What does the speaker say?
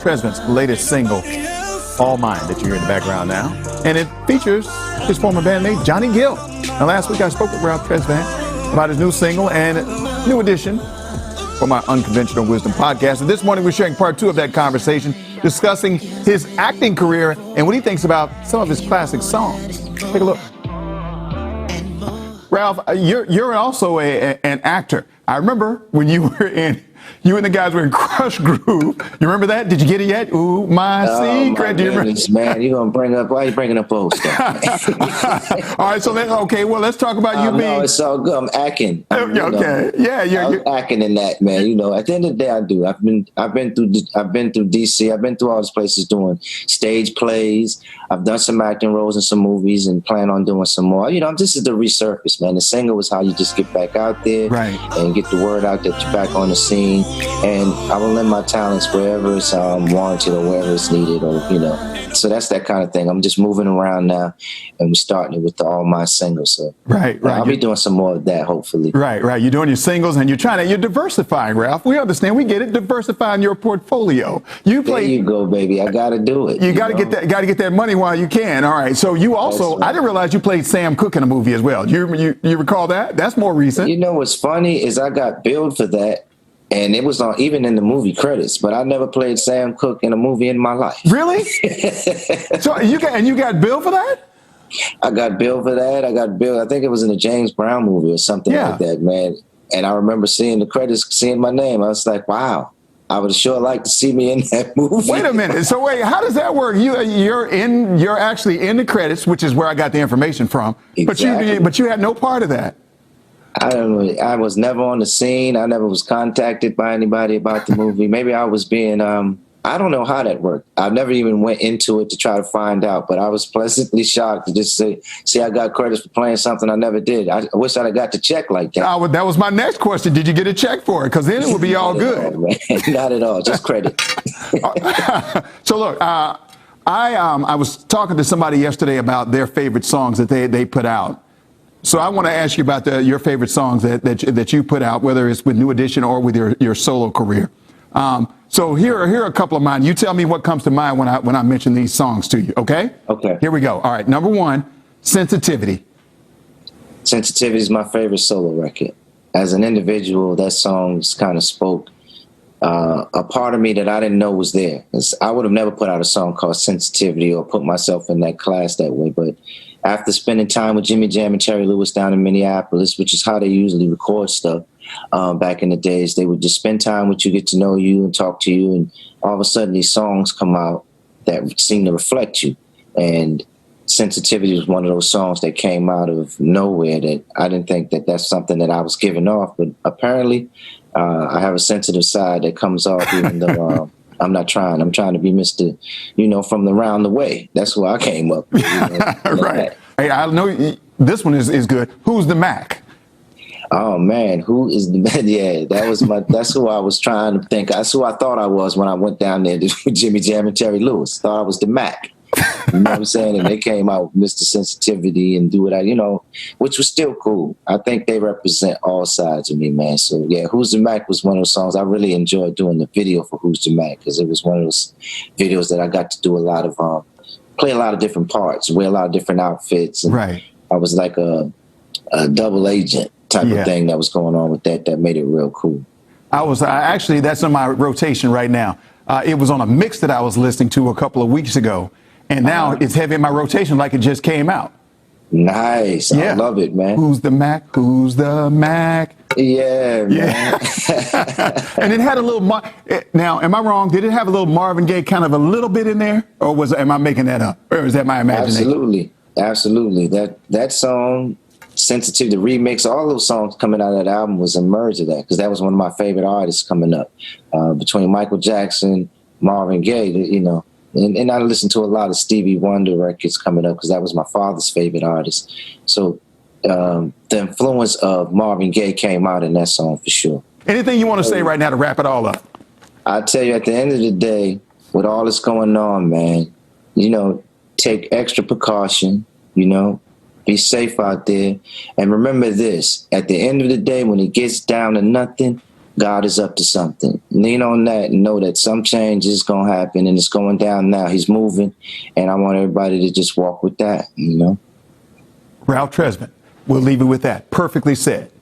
Tresvant's latest single, All Mine, that you hear in the background now. And it features his former bandmate, Johnny Gill. Now, last week I spoke with Ralph Tresvant about his new single and new addition for my Unconventional Wisdom podcast. And this morning we're sharing part 2 of that conversation, discussing his acting career and what he thinks about some of his classic songs. Take a look. Ralph, you're also an actor. I remember when you and the guys were in Crush Groove. You remember that? Did you get it yet? Ooh, my secret. Do you remember? Man, you're gonna bring up? Why are you bringing up old stuff? All right, so let's talk about you being. No, it's all good. I'm acting. Okay, yeah, I'm acting in that, man. You know, at the end of the day, I do. I've been through DC. I've been through all these places doing stage plays. I've done some acting roles in some movies and plan on doing some more. You know, this is the resurface, man. The single is how you just get back out there, right, and get the word out that you're back on the scene. And I will lend my talents wherever it's warranted or wherever it's needed, or So that's that kind of thing. I'm just moving around now, and we're starting it with the All My singles. So right. I'll be doing some more of that, hopefully. Right. You're doing your singles, and you're diversifying, Ralph. We understand. We get it. Diversifying your portfolio. There you go, baby. I got to do it. You got to get that. Got to get that money while you can. All right. So you also, right. I didn't realize you played Sam Cooke in a movie as well. You recall that? That's more recent. You know what's funny is I got billed for that. And it was even in the movie credits, but I never played Sam Cooke in a movie in my life. Really? So you got billed for that? I got billed for that. I think it was in a James Brown movie or something like that, man. And I remember seeing the credits, seeing my name. I was like, wow, I would sure like to see me in that movie. Wait a minute. So how does that work? You're actually in the credits, which is where I got the information from. Exactly. But you had no part of that. I don't know. I was never on the scene. I never was contacted by anybody about the movie. Maybe I was being, I don't know how that worked. I never even went into it to try to find out, but I was pleasantly shocked to just see I got credits for playing something I never did. I wish I'd have got the check like that. That was my next question. Did you get a check for it? Because then it would be all good. Not at all. Just credit. So look, I was talking to somebody yesterday about their favorite songs that they put out. So I want to ask you about your favorite songs that you put out, whether it's with New Edition or with your solo career. So here are a couple of mine. You tell me what comes to mind when I mention these songs to you, okay? Okay. Here we go. All right, number 1, Sensitivity. Sensitivity is my favorite solo record. As an individual, that song kind of spoke a part of me that I didn't know was there. I would have never put out a song called Sensitivity or put myself in that class that way, but after spending time with Jimmy Jam and Terry Lewis down in Minneapolis, which is how they usually record stuff back in the days, they would just spend time with you, get to know you and talk to you. And all of a sudden these songs come out that seem to reflect you. And Sensitivity was one of those songs that came out of nowhere that I didn't think that that's something that I was giving off. But apparently I have a sensitive side that comes off even though I'm not trying. I'm trying to be Mr., from around the way. That's where I came up. Right. Hey, I know this one is good. Who's the Mac? Oh man, who is the man? Yeah, that's who I was trying to think. That's who I thought I was when I went down there with Jimmy Jam and Terry Lewis. Thought I was the Mac. You know what I'm saying? And they came out with Mr. Sensitivity and do it, which was still cool. I think they represent all sides of me, man. So yeah, Who's the Mac was one of those songs I really enjoyed doing the video for Who's the Mac, because it was one of those videos that I got to do a lot of, play a lot of different parts, wear a lot of different outfits. And right. I was like a double agent type of thing that was going on with that made it real cool. Actually, that's in my rotation right now. It was on a mix that I was listening to a couple of weeks ago. And now it's heavy in my rotation like it just came out. Nice. Yeah. I love it, man. Who's the Mac? Who's the Mac? Yeah, man. Yeah. And it had a little, now, am I wrong? Did it have a little Marvin Gaye kind of a little bit in there? Or am I making that up? Or is that my imagination? Absolutely. That song, Sensitive, the remix, all those songs coming out of that album was a merge of that, because that was one of my favorite artists coming up. Between Michael Jackson, Marvin Gaye, And I listened to a lot of Stevie Wonder records coming up because that was my father's favorite artist. So the influence of Marvin Gaye came out in that song for sure. Anything you want to say right now to wrap it all up? I tell you, at the end of the day, with all this going on, man, take extra precaution, be safe out there. And remember this, at the end of the day, when it gets down to nothing, God is up to something. Lean on that and know that some change is going to happen, and it's going down now. He's moving, and I want everybody to just walk with that, you know? Ralph Tresvant, we'll leave it with that. Perfectly said.